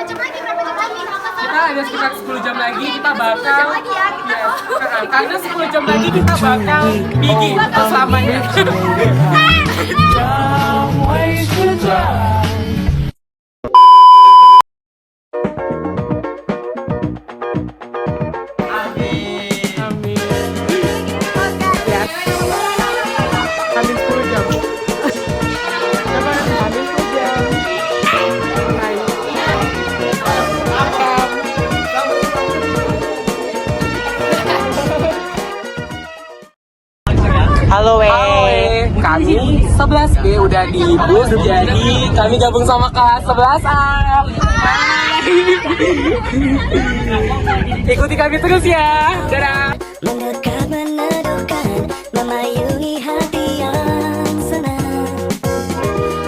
Kita ada sekitar 10 jam lagi kita bakal karena 10 jam lagi kita bakal bigi selamanya. Halo Kami 11B udah di bus, jadi kami gabung sama kelas 11A. Ikuti kami terus ya. Dadah. Mendekat meneduhkan, memayungi hati yang senang.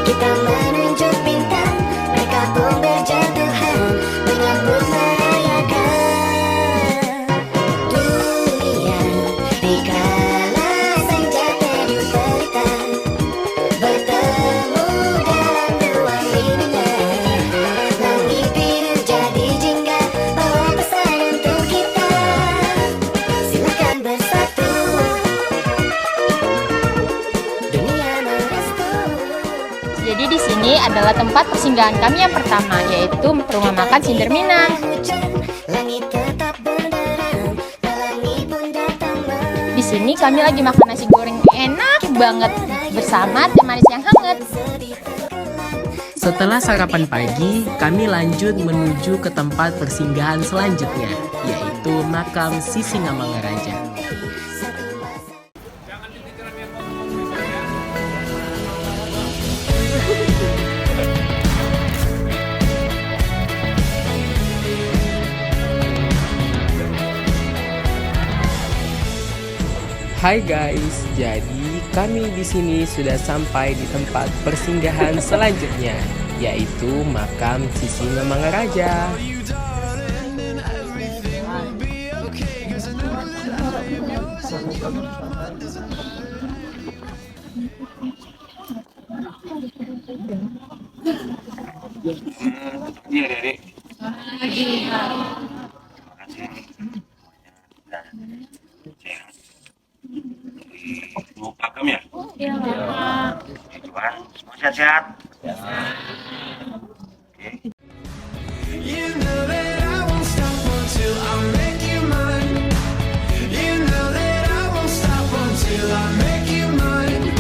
Kita menunjuk bintang, mereka pun berjatuhan, menyambut merayakan dunia. Dikala senja teduh pelita, bertemu dalam dua mimpinya. Langit biru jadi jingga, bawa pesan untuk kita. Silakan bersatu, dunia merestu. Jadi di sini adalah tempat persinggahan kami yang pertama, yaitu rumah makan Sinder Minang. Hujan, langit tetap benderang, pelangi pun datang. Di sini kami lagi makan nasi goreng enak banget bersama teh manis yang hangat. Setelah sarapan pagi, kami lanjut menuju ke tempat persinggahan selanjutnya, yaitu makam Sisingamangaraja. Hai guys, jadi kami di sini sudah sampai di tempat persinggahan selanjutnya, yaitu makam Sisingamangaraja. Iya, Dek. Ibu Pakem ya? Iya. Tuhan, semua sehat-sehat. Oke. You know that I won't stop until I make you mine. You know that I won't stop until I make you mine.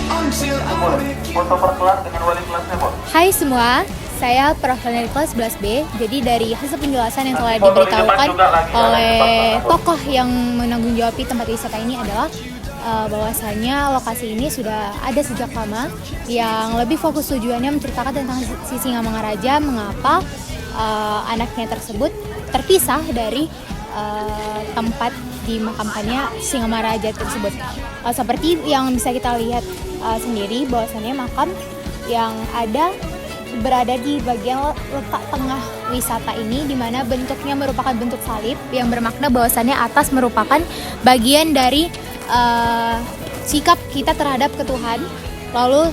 Until I make you. Foto per kelas dengan wali kelasnya, Bo. Hai semua, saya Prof. dari kelas 11B. Jadi dari hasil penjelasan yang telah diberitahukan oleh tokoh yang menanggung jawab tempat wisata ini adalah bahwasanya lokasi ini sudah ada sejak lama, yang lebih fokus tujuannya menceritakan tentang Sisingamangaraja, mengapa anaknya tersebut terpisah dari tempat dimakamkannya Singamangaraja tersebut. Seperti yang bisa kita lihat sendiri, bahwasannya makam yang ada berada di bagian letak tengah wisata ini, di mana bentuknya merupakan bentuk salib yang bermakna bahwasannya atas merupakan bagian dari sikap kita terhadap ke Tuhan, lalu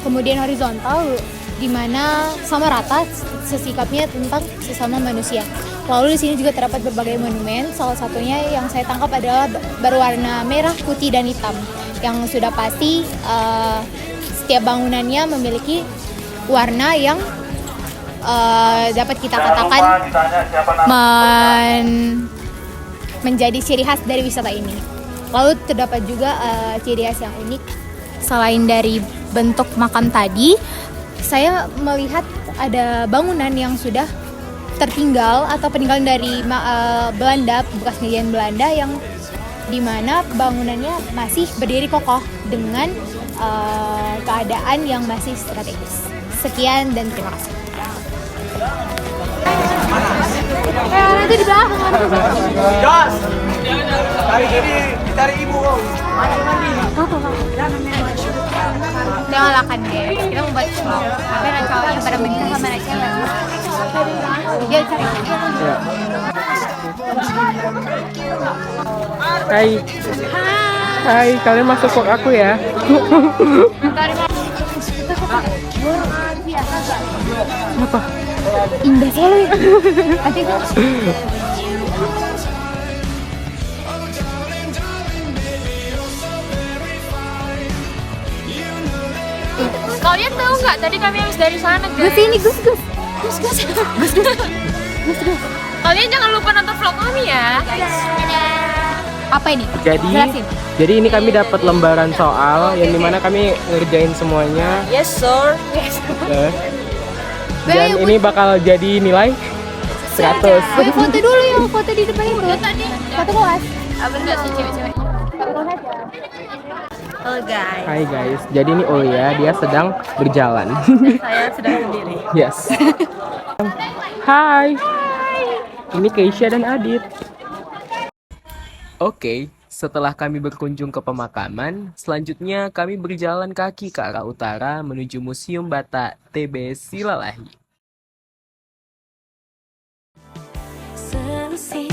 kemudian horizontal di mana sama rata sesikapnya tentang sesama manusia. Lalu di sini juga terdapat berbagai monumen, salah satunya yang saya tangkap adalah berwarna merah, putih, dan hitam, yang sudah pasti setiap bangunannya memiliki warna yang dapat kita katakan menjadi ciri khas dari wisata ini. Lalu terdapat juga ciri khas yang unik. Selain dari bentuk makam tadi, saya melihat ada bangunan yang sudah tertinggal atau peninggalan dari Belanda, bekas penjajahan Belanda, yang dimana bangunannya masih berdiri kokoh dengan keadaan yang masih strategis. Sekian dan terima kasih. Nanti di belakang. Jos! Tarik ini, ditarik ibu. Jangan lakan deh. Kita mau buat vlog. Tapi ada cowok yang pada menikah sama anak cewek. Dia cari. Hai. Hai, kalian masuk vlog aku ya. Apa? Indah sekali. Nanti Kalian tahu nggak? Tadi kami habis dari sana, guys. Gus ini Gus. Kalian jangan lupa nonton vlog kami ya. Apa ini? Jadi, Jelasin. jadi ini kami dapat lembaran soal yang dimana kami ngerjain semuanya. Yes, sir. Dan ini bakal jadi nilai 100. Gue foto dulu ya, foto di depan itu. Foto kelas. Apa enggak sih cewek-cewek? Halo guys, Hai guys, jadi ini Olia, dia sedang berjalan. saya sedang sendiri. Yes. Hai. Ini Keisha dan Adit. Oke, setelah kami berkunjung ke pemakaman, selanjutnya kami berjalan kaki ke arah utara menuju Museum Batak TB Silalahi. Selusih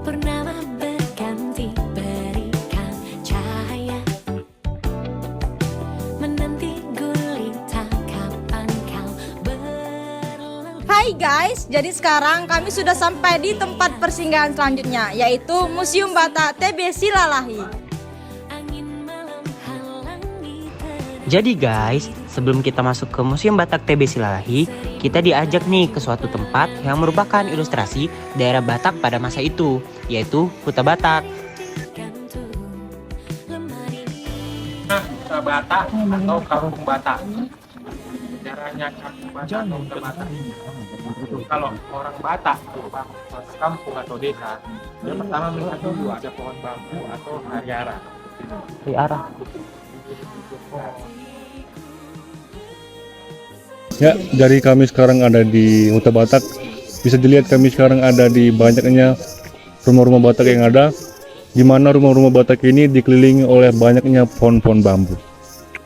purnama berganti berikan cahaya menanti gulita kapan kau berlalu. Hai guys, jadi sekarang kami sudah sampai di tempat persinggahan selanjutnya, yaitu Museum Batak TB Silalahi. Angin malam halangi Jadi guys, sebelum kita masuk ke Museum Batak TB Silalahi, kita diajak nih ke suatu tempat yang merupakan ilustrasi daerah Batak pada masa itu, yaitu Huta Batak. Huta Batak atau Kampung Batak. Caranya Kampung Batak atau Huta Batak. Kalau orang Batak kampung atau desa, yang pertama melihat dulu ada pohon bambu atau ariara. Ariara. Ya, dari kami sekarang ada di Huta Batak, bisa dilihat kami sekarang ada di banyaknya rumah-rumah Batak yang ada, di mana rumah-rumah Batak ini dikelilingi oleh banyaknya pohon-pohon bambu.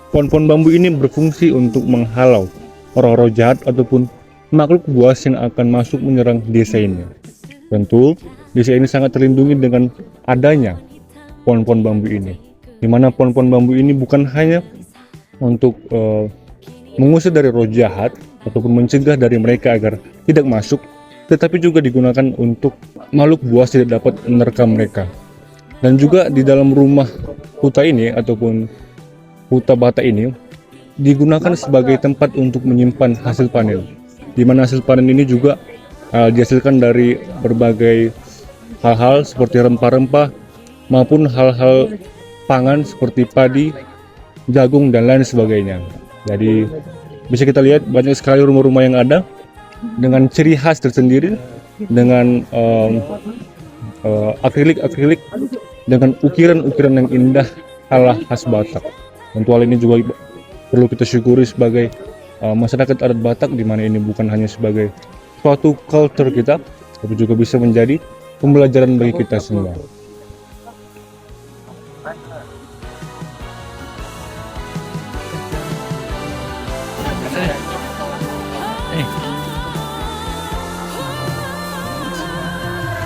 Pohon-pohon bambu ini berfungsi untuk menghalau roh-roh jahat ataupun makhluk buas yang akan masuk menyerang desa ini. Tentu, desa ini sangat terlindungi dengan adanya pohon-pohon bambu ini, di mana pohon-pohon bambu ini bukan hanya untuk mengusir dari roh jahat ataupun mencegah dari mereka agar tidak masuk, tetapi juga digunakan untuk makhluk buas tidak dapat menerkam mereka. Dan juga di dalam rumah huta ini ataupun Huta Batak ini digunakan sebagai tempat untuk menyimpan hasil panen, di mana hasil panen ini juga dihasilkan dari berbagai hal-hal seperti rempah-rempah maupun hal-hal pangan seperti padi, jagung dan lain sebagainya. Jadi bisa kita lihat banyak sekali rumah-rumah yang ada dengan ciri khas tersendiri, dengan akrilik dengan ukiran-ukiran yang indah ala khas Batak. Tentu hal ini juga perlu kita syukuri sebagai masyarakat adat Batak, di mana ini bukan hanya sebagai suatu culture kita, tapi juga bisa menjadi pembelajaran bagi kita semua.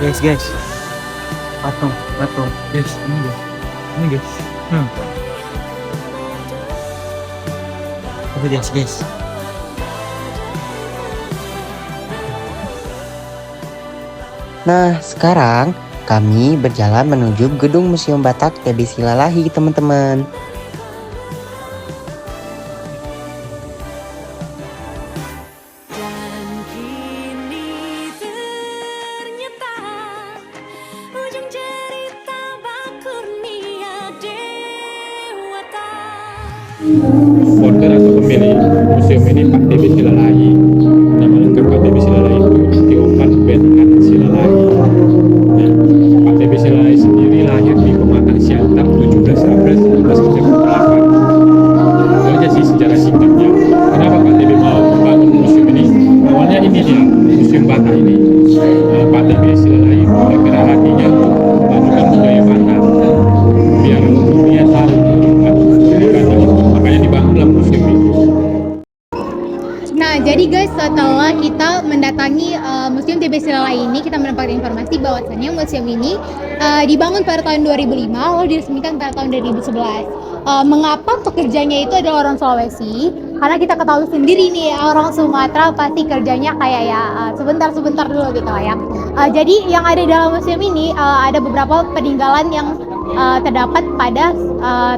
Guys, patung, guys, ini guys, guys. Nah, sekarang kami berjalan menuju gedung Museum Batak TB Silalahi, teman-teman. Dan kini ternyata ujung cerita Bakurnia Dewata. Founder atau pemilik museum ini Pak TB Silalahi. Nama lengkap Pak TB Silalahi itu Tiopan Benkat Silalahi. Nah, Pak TB Silalahi sendiri lahir di Pematang Siantar 17 April 1938. Itu aja sih secara singkatnya. Kenapa Pak TB mau membangun museum ini? Awalnya ini dia, Museum Batak ini. Pak TB Silalahi kira-kira hatinya memajukan budaya Batak. Biar dunia tahu makanya dibangunlah museum ini. Nah, jadi guys, setelah kita mendatangi Museum TB Silalahi ini, kita mendapatkan informasi bahwasannya museum ini dibangun pada tahun 2005, lalu diresmikan pada tahun 2011. Mengapa pekerjanya itu adalah orang Sulawesi? Karena kita ketahui sendiri nih, orang Sumatera pasti kerjanya kayak ya sebentar-sebentar dulu gitu lah ya. Jadi yang ada di dalam museum ini ada beberapa peninggalan yang terdapat pada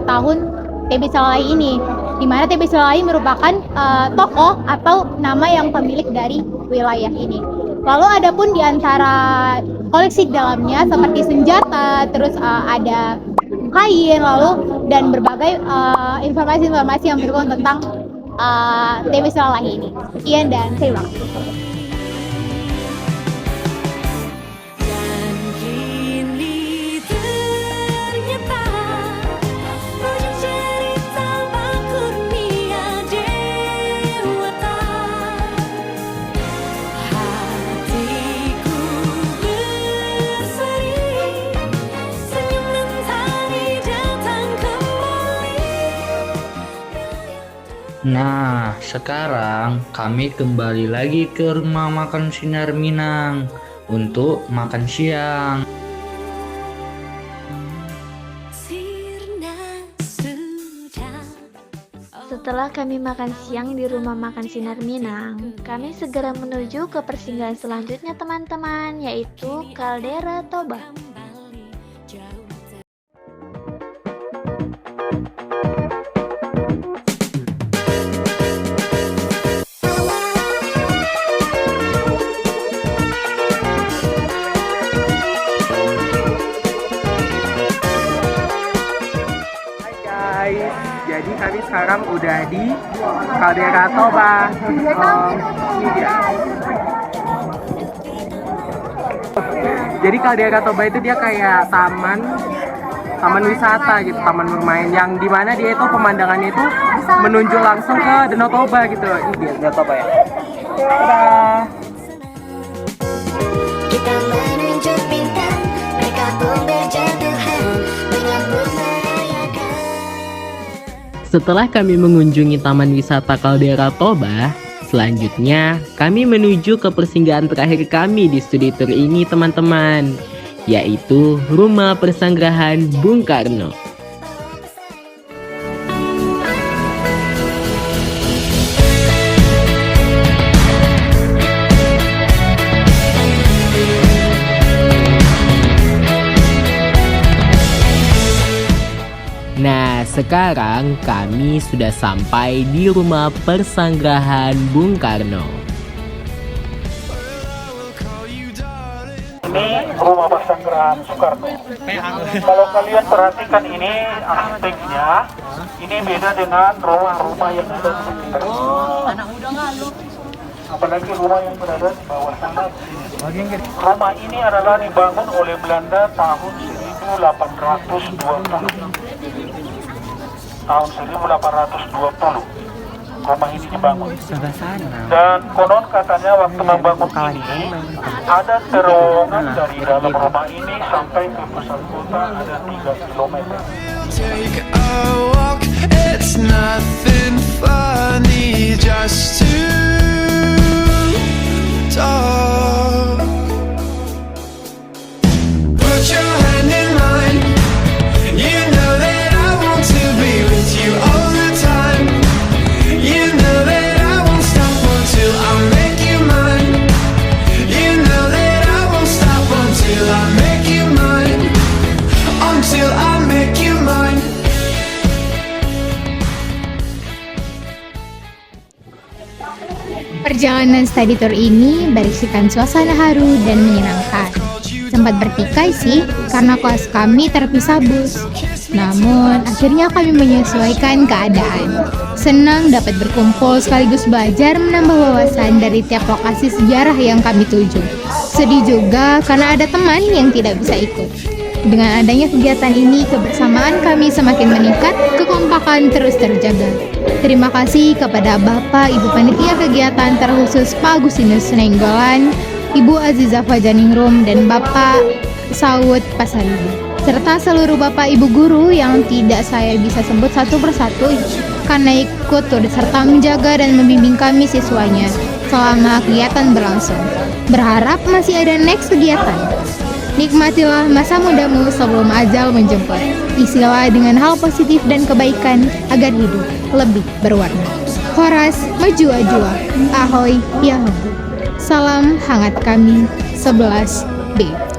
tahun TB Silalahi ini, di mana TB Silalahi merupakan tokoh atau nama yang pemilik dari wilayah ini. Lalu ada pun di antara koleksi di dalamnya seperti senjata, terus ada kain, lalu dan berbagai informasi-informasi yang berhubungan tentang TB Silalahi ini. Sekian dan terima kasih. Nah, sekarang kami kembali lagi ke rumah makan Sinar Minang untuk makan siang. Setelah kami makan siang di rumah makan Sinar Minang, kami segera menuju ke persinggahan selanjutnya teman-teman, yaitu Kaldera Toba. Jadi kami sekarang udah di Kaldera Toba. Ini dia. Jadi Kaldera Toba itu dia kayak taman wisata gitu, taman bermain yang dimana dia itu pemandangannya itu menunjuk langsung ke Danau Toba gitu. Ini dia Danau Toba ya. Dadah. Kita menunjuk bintang, mereka pun berjatuhan menyambut merayakan. Setelah kami mengunjungi Taman Wisata Kaldera Toba, selanjutnya kami menuju ke persinggahan terakhir kami di studi tour ini teman-teman, yaitu Rumah Persanggrahan Bung Karno. Nah, sekarang kami sudah sampai di Rumah Persanggrahan Bung Karno. Ini Rumah Persanggrahan Soekarno. Kalau kalian perhatikan ini arsiteknya, ini beda dengan rumah-rumah yang ada di sekitar. Apalagi rumah yang berada di bawah sana. Rumah ini adalah dibangun oleh Belanda tahun 1820. Tahun 1820 rumah ini dibangun. Dan konon katanya waktu membangun ini ada terowongan dari dalam rumah ini sampai ke pusat kota ada 3 km. Take a walk, it's nothing funny just to talk. Put your hand in mine, you know that I want to be with you all the time. You know that I won't stop until I make you mine. You know that I won't stop until I make you mine. Until I make you mine. Perjalanan study tour ini berisikan suasana haru dan menyenangkan. Sempat bertikai sih, karena kelas kami terpisah bus. Namun, akhirnya kami menyesuaikan keadaan. Senang dapat berkumpul sekaligus belajar menambah wawasan dari tiap lokasi sejarah yang kami tuju. Sedih juga karena ada teman yang tidak bisa ikut. Dengan adanya kegiatan ini, kebersamaan kami semakin meningkat, kekompakan terus terjaga. Terima kasih kepada Bapak Ibu Panitia Kegiatan terkhusus Pak Agustinus Nenggolan, Ibu Aziza Fajaningrum, dan Bapak Saud Pasaribu, serta seluruh Bapak Ibu guru yang tidak saya bisa sebut satu persatu karena ikut turut serta menjaga dan membimbing kami siswanya selama kegiatan berlangsung. Berharap masih ada next kegiatan. Nikmatilah masa mudamu sebelum ajal menjemput. Isilah dengan hal positif dan kebaikan agar hidup lebih berwarna. Horas Majua-jua, Ahoy Yahoo. Salam hangat kami 11B.